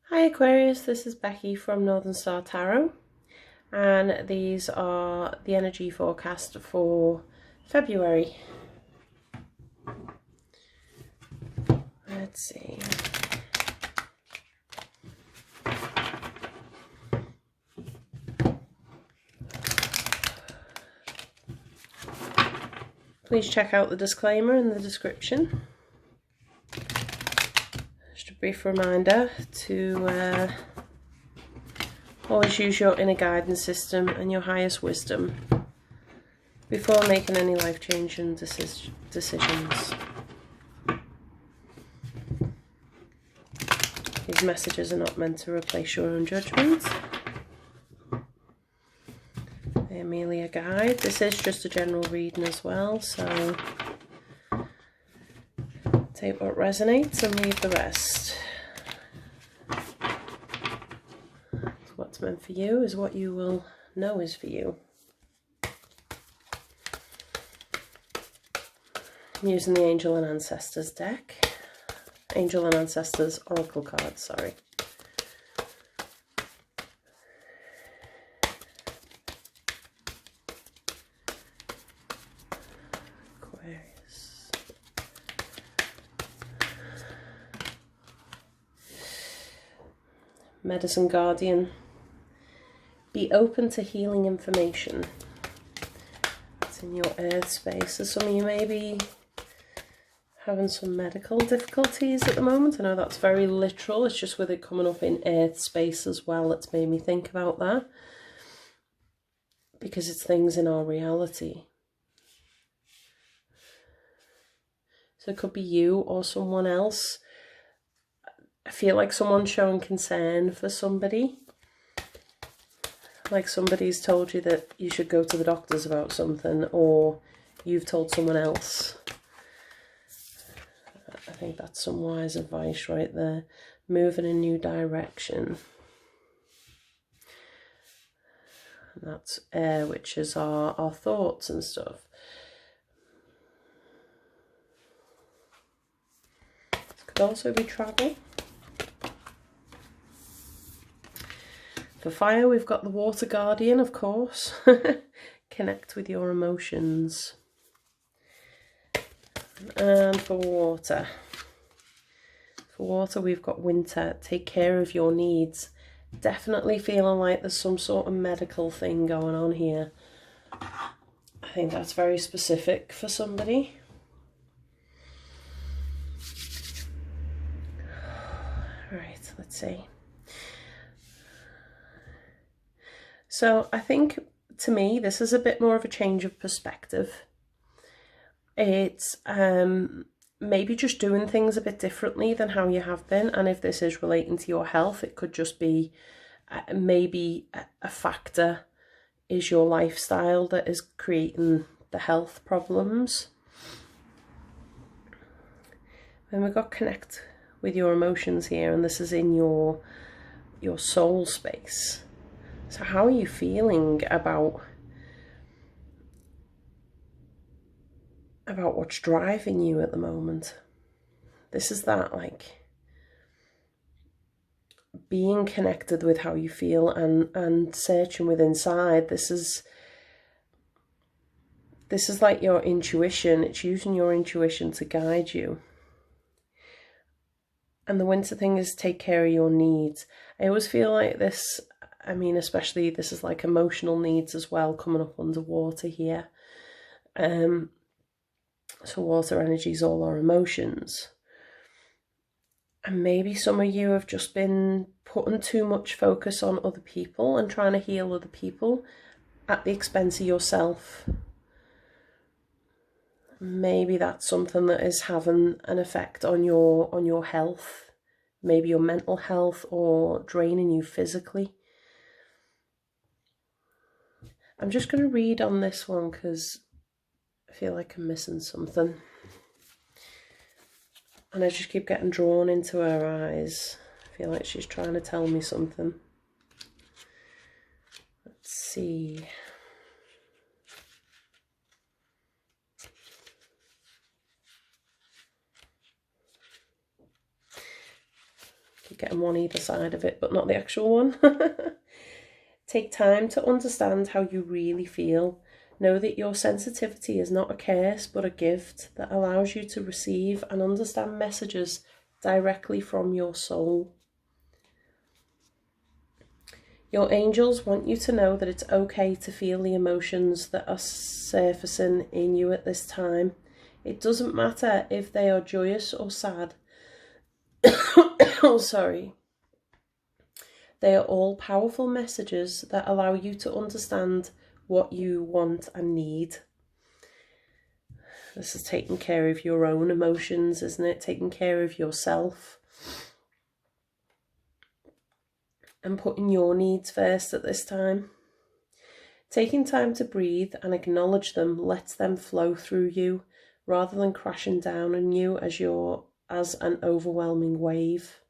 Hi Aquarius, this is Becky from Northern Star Tarot, and these are the energy forecast for February. Let's see. Please check out the disclaimer in the description. Just a brief reminder to always use your inner guidance system and your highest wisdom before making any life-changing decisions. These messages are not meant to replace your own judgment. They're merely a guide. This is just a general reading as well, so take what resonates and leave the rest. What's meant for you is what you will know is for you. I'm using the Angel and Ancestors deck. Angel and Ancestors Oracle cards, sorry. Aquarius. Medicine Guardian. Be open to healing information. It's in your earth space. So some of you may be having some medical difficulties at the moment. I know that's very literal. It's just with it coming up in earth space as well, it's made me think about that. Because it's things in our reality. So it could be you or someone else. I feel like someone's showing concern for somebody. Like somebody's told you that you should go to the doctors about something, or you've told someone else. I think that's some wise advice right there. Move in a new direction. And that's air, which is our thoughts and stuff. This could also be travel. For fire, we've got the Water Guardian, of course. Connect with your emotions. And for water, we've got winter. Take care of your needs. Definitely feeling like there's some sort of medical thing going on here. I think that's very specific for somebody. Right, let's see. So I think, to me, this is a bit more of a change of perspective. It's maybe just doing things a bit differently than how you have been. And if this is relating to your health, it could just be maybe a factor is your lifestyle that is creating the health problems. Then we've got connect with your emotions here, and this is in your soul space. So how are you feeling about what's driving you at the moment? This is that, like, being connected with how you feel and searching with inside. This is like your intuition. It's using your intuition to guide you. And the winter thing is take care of your needs. I always feel like this, I mean, especially this is like emotional needs as well, coming up underwater here. So water energy is all our emotions. And maybe some of you have just been putting too much focus on other people and trying to heal other people at the expense of yourself. Maybe that's something that is having an effect on your health, maybe your mental health, or draining you physically. I'm just going to read on this one because I feel like I'm missing something. And I just keep getting drawn into her eyes. I feel like she's trying to tell me something. Let's see. Could get them one either side of it, but not the actual one. Take time to understand how you really feel. Know that your sensitivity is not a curse, but a gift that allows you to receive and understand messages directly from your soul. Your angels want you to know that it's okay to feel the emotions that are surfacing in you at this time. It doesn't matter if they are joyous or sad. Oh, sorry. They are all powerful messages that allow you to understand what you want and need. This is taking care of your own emotions, isn't it? Taking care of yourself. And putting your needs first at this time. Taking time to breathe and acknowledge them lets them flow through you rather than crashing down on you as an overwhelming wave.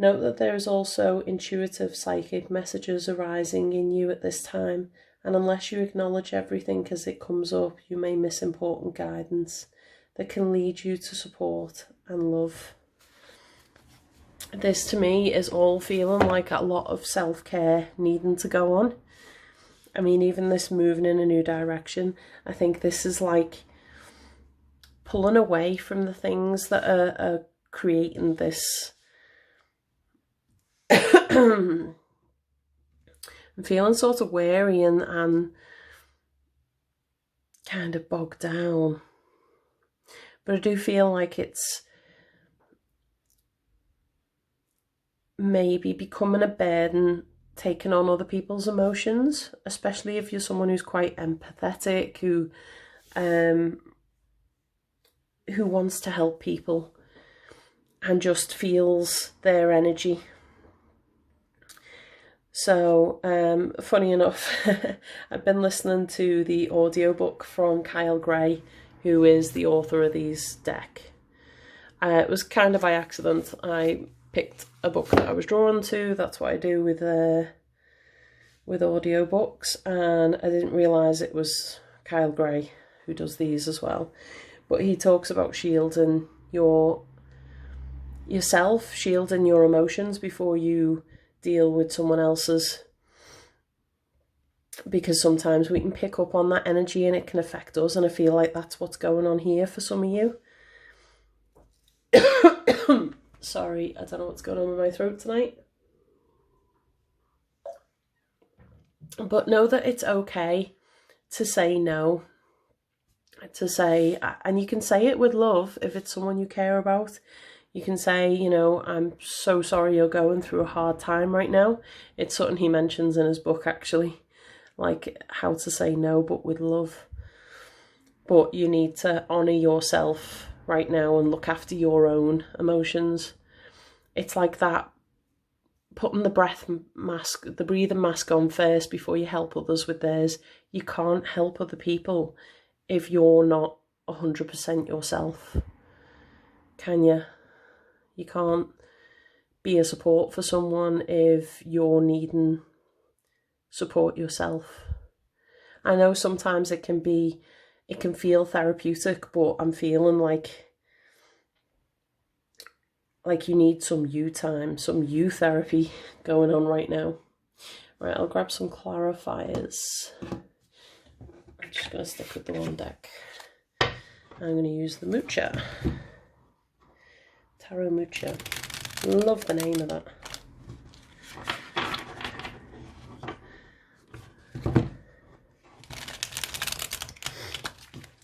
Note that there is also intuitive psychic messages arising in you at this time, and unless you acknowledge everything as it comes up, you may miss important guidance that can lead you to support and love. This to me is all feeling like a lot of self-care needing to go on. I mean, even this moving in a new direction, I think this is like pulling away from the things that are creating this. I'm feeling sort of weary and kind of bogged down. But I do feel like it's maybe becoming a burden, taking on other people's emotions, especially if you're someone who's quite empathetic, who wants to help people and just feels their energy. So, funny enough, I've been listening to the audiobook from Kyle Gray, who is the author of these deck. It was kind of by accident. I picked a book that I was drawn to. That's what I do with audiobooks, and I didn't realise it was Kyle Gray who does these as well. But he talks about shielding yourself, shielding your emotions before you deal with someone else's, because sometimes we can pick up on that energy and it can affect us, and I feel like that's what's going on here for some of you. Sorry, I don't know what's going on with my throat tonight. But know that it's okay to say no. To say, and you can say it with love if it's someone you care about. You can say, you know, I'm so sorry you're going through a hard time right now. It's something he mentions in his book, actually, like how to say no, but with love. But you need to honour yourself right now and look after your own emotions. It's like that, putting the breathing mask on first before you help others with theirs. You can't help other people if you're not 100% yourself, can you? You can't be a support for someone if you're needing support yourself. I know sometimes it can feel therapeutic, but I'm feeling like you need some you time, some you therapy going on right now. Right, I'll grab some clarifiers. I'm just going to stick with the one deck. I'm going to use the Mucha. Tarot Mucha. Love the name of that.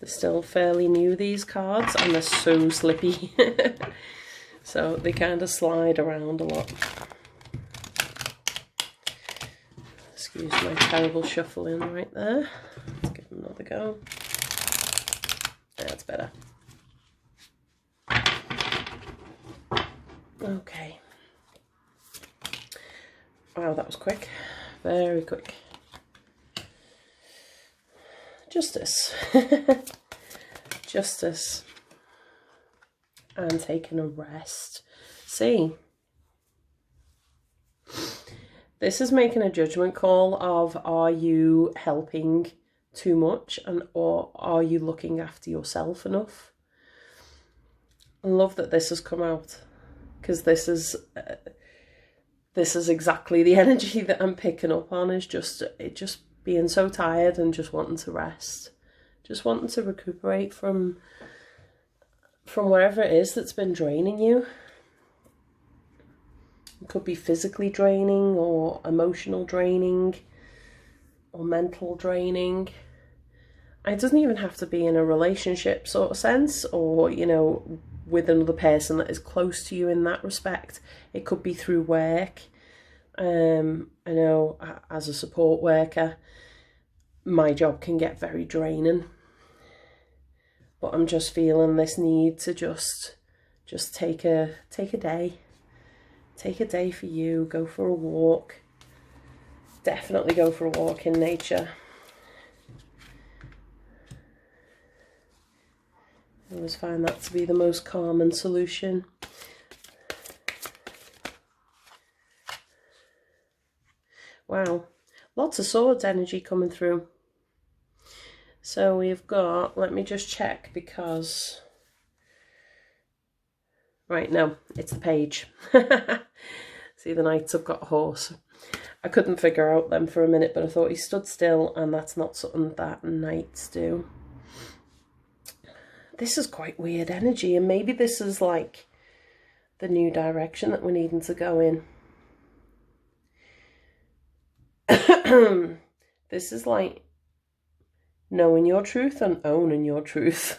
They're still fairly new, these cards, and they're so slippy. So they kind of slide around a lot. Excuse my terrible shuffling right there. Let's give them another go. That's better. Okay. Wow, that was quick. Very quick. Justice. Justice. And taking a rest. See. This is making a judgment call of, are you helping too much, or are you looking after yourself enough? I love that this has come out, because this is exactly the energy that I'm picking up on, is just being so tired and just wanting to rest, just wanting to recuperate from wherever it is that's been draining you. It could be physically draining or emotional draining or mental draining. It doesn't even have to be in a relationship sort of sense, or, you know, with another person that is close to you in that respect. It could be through work. I know as a support worker, my job can get very draining, but I'm just feeling this need to just take a day. Take a day for you, go for a walk. Definitely go for a walk in nature. I always find that to be the most calming solution. Wow, lots of swords energy coming through. So we've got, let me just check, because, right, no, it's the page. See, the knights have got a horse. I couldn't figure out them for a minute, but I thought he stood still, and that's not something that knights do. This is quite weird energy, and maybe this is like the new direction that we're needing to go in. This is like knowing your truth and owning your truth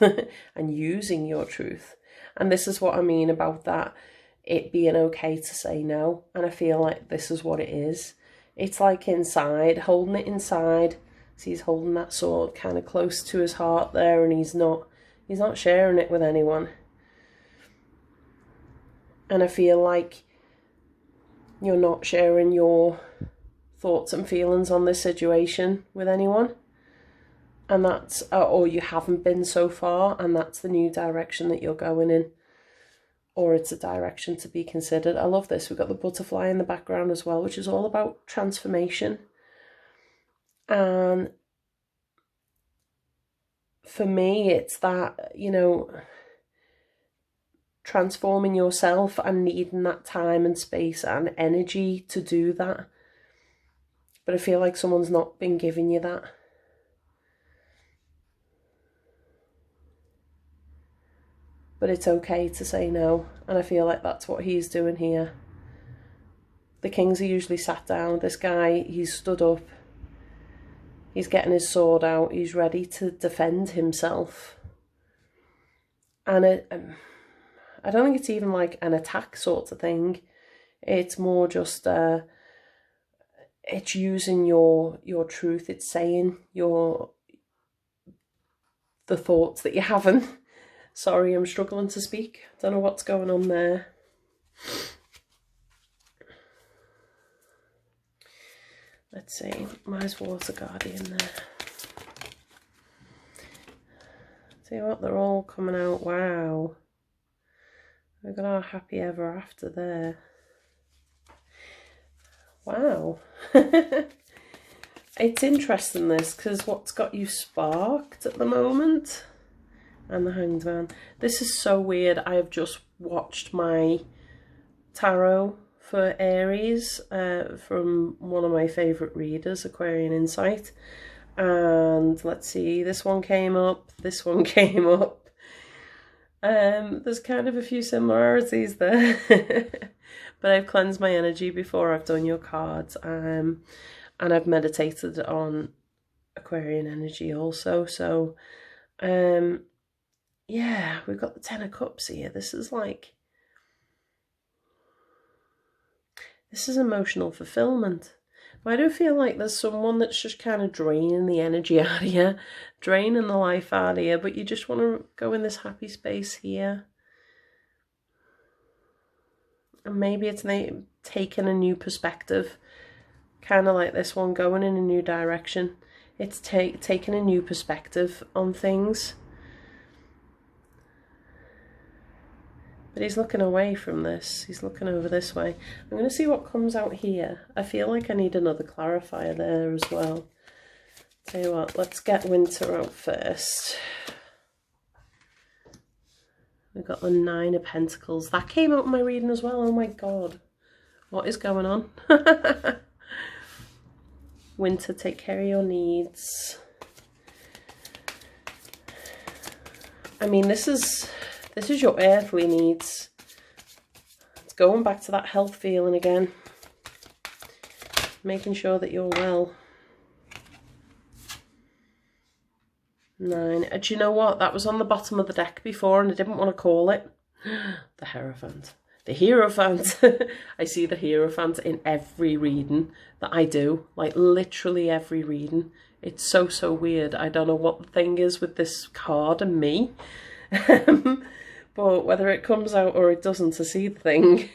and using your truth. And this is what I mean about that, it being okay to say no. And I feel like this is what it is. It's like inside, holding it inside. So he's holding that sword kind of close to his heart there, and he's not sharing it with anyone. And I feel like you're not sharing your thoughts and feelings on this situation with anyone. And that's, or you haven't been so far, and that's the new direction that you're going in. Or it's a direction to be considered. I love this. We've got the butterfly in the background as well, which is all about transformation. And for me, it's that, you know, transforming yourself and needing that time and space and energy to do that. But I feel like someone's not been giving you that. But it's okay to say no, and I feel like that's what he's doing here. The kings are usually sat down. This guy, he's stood up. He's getting his sword out. He's ready to defend himself. And I don't think it's even like an attack sort of thing. It's more just, it's using your truth. It's saying the thoughts that you're having. Sorry, I'm struggling to speak. Don't know what's going on there. Let's see. Where's Water Guardian there? See what? They're all coming out. Wow. We've got our happy ever after there. Wow. It's interesting this, because what's got you sparked at the moment? And the Hanged Man. This is so weird. I have just watched my tarot for Aries from one of my favourite readers, Aquarian Insight. And let's see, this one came up, this one came up. There's kind of a few similarities there. But I've cleansed my energy before I've done your cards. And I've meditated on Aquarian energy also. So, yeah, we've got the Ten of Cups here. This is like, this is emotional fulfillment. I do feel like there's someone that's just kind of draining the energy out of you, draining the life out of you, but you just want to go in this happy space here. And maybe it's taking a new perspective, kind of like this one, going in a new direction. It's taking a new perspective on things. But he's looking away from this. He's looking over this way. I'm going to see what comes out here. I feel like I need another clarifier there as well. Tell you what, let's get Winter out first. We've got the Nine of Pentacles. That came out in my reading as well. Oh my God. What is going on? Winter, take care of your needs. I mean, this is your earthly needs. It's going back to that health feeling again. Making sure that you're well. 9. Do you know what? That was on the bottom of the deck before and I didn't want to call it. The Hierophant. The Hierophant. I see the Hierophant in every reading that I do. Like literally every reading. It's so, so weird. I don't know what the thing is with this card and me. But whether it comes out or it doesn't, I see the thing.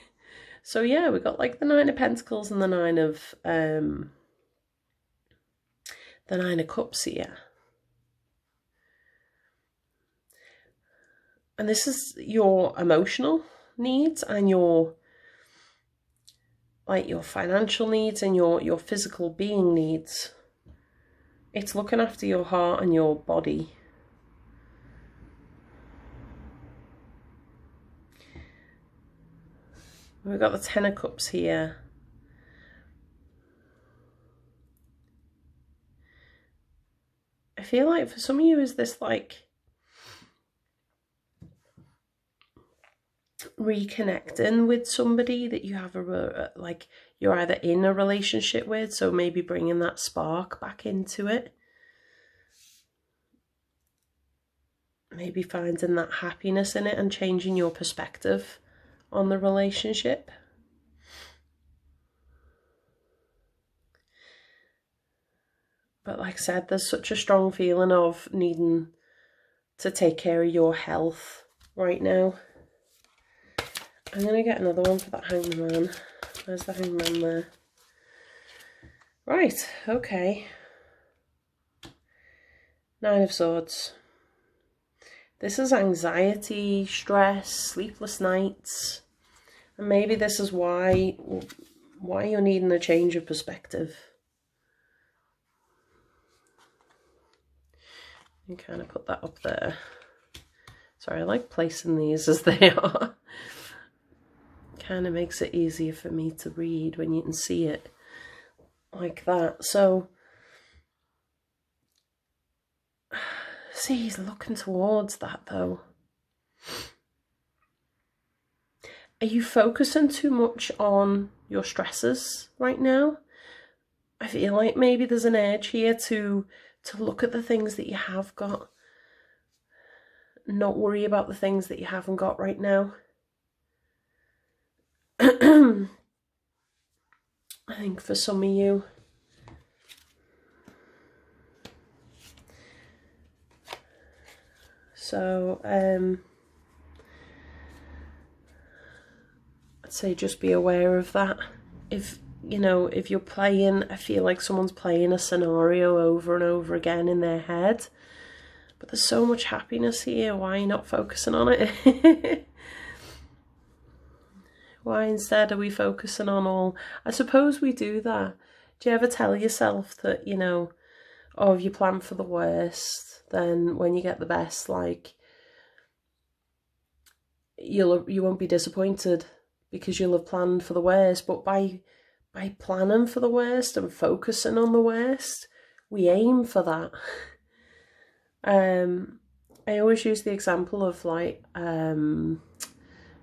So yeah, we got like the Nine of Pentacles and the Nine of Cups here. And this is your emotional needs and your financial needs and your physical being needs. It's looking after your heart and your body. We've got the Ten of Cups here. I feel like for some of you, is this like reconnecting with somebody that you have like you're either in a relationship with, so maybe bringing that spark back into it, maybe finding that happiness in it and changing your perspective on the relationship. But like I said, there's such a strong feeling of needing to take care of your health right now. I'm going to get another one for that Hanged Man. Where's the Hanged Man there? Right, okay. Nine of Swords. This is anxiety, stress, sleepless nights. And maybe this is why you're needing a change of perspective. You kind of put that up there. Sorry, I like placing these as they are. Kind of makes it easier for me to read when you can see it like that. So see, he's looking towards that though. Are you focusing too much on your stresses right now? I feel like maybe there's an urge here to look at the things that you have got, not worry about the things that you haven't got right now. I think for some of you, so I'd say just be aware of that. If you know, if you're playing, I feel like someone's playing a scenario over and over again in their head, but there's so much happiness here. Why are you not focusing on it? Why instead are we focusing on all... I suppose we do that. Do you ever tell yourself that, you know, oh, if you plan for the worst, then when you get the best, like, you won't be disappointed because you'll have planned for the worst. But by planning for the worst and focusing on the worst, we aim for that. I always use the example of like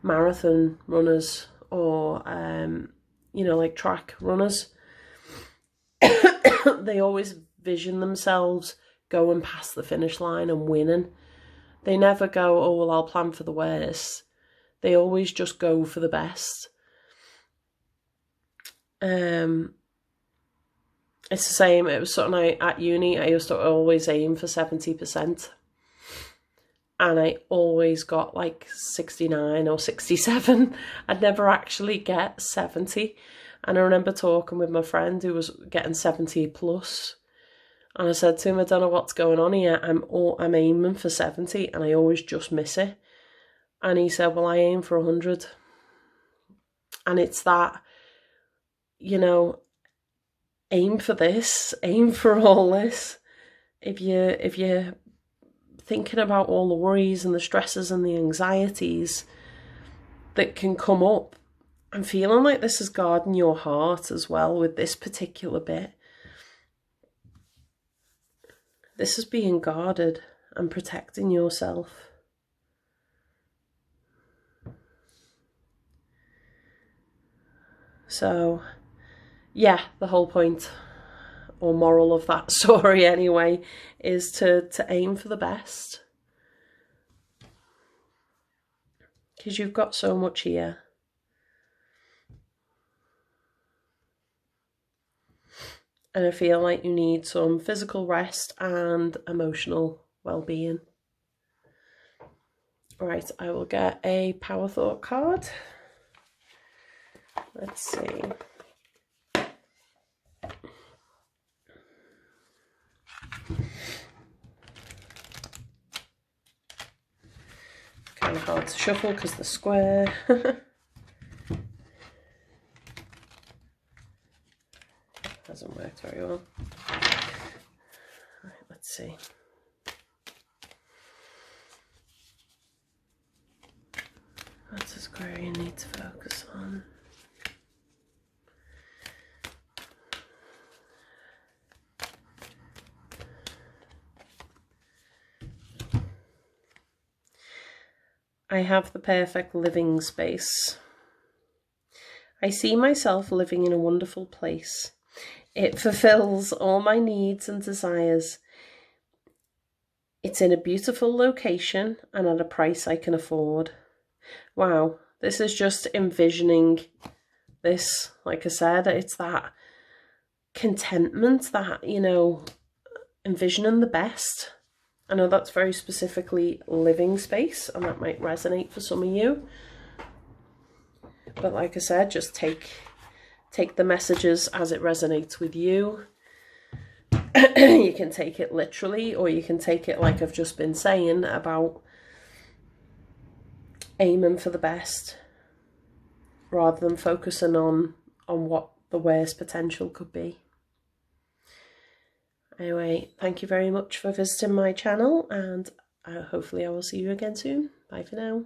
marathon runners or you know, like track runners. They always vision themselves going past the finish line and winning. They never go, oh well, I'll plan for the worst. They always just go for the best. It's the same. It was something at uni, I used to always aim for 70%. And I always got like 69 or 67. I'd never actually get 70. And I remember talking with my friend who was getting 70 plus. And I said to him, I don't know what's going on here. I'm aiming for 70 and I always just miss it. And he said, well, I aim for 100. And it's that, you know, aim for this, aim for all this. If you thinking about all the worries and the stresses and the anxieties that can come up. I'm feeling like this is guarding your heart as well with this particular bit. This is being guarded and protecting yourself. So, yeah, the whole point or moral of that story anyway is to aim for the best. Because you've got so much here. And I feel like you need some physical rest and emotional well-being. Right, I will get a Power Thought card. Let's see. Kind of hard to shuffle because they're square. Hasn't worked very well. Right, let's see. What's the square you need to focus on? I have the perfect living space. I see myself living in a wonderful place. It fulfills all my needs and desires. It's in a beautiful location and at a price I can afford. Wow, this is just envisioning this. Like I said, it's that contentment, that, you know, envisioning the best. I know that's very specifically living space, and that might resonate for some of you. But like I said, just take the messages as it resonates with you. You can take it literally, or you can take it like I've just been saying about aiming for the best rather than focusing on what the worst potential could be. Anyway, thank you very much for visiting my channel, and hopefully I will see you again soon. Bye for now.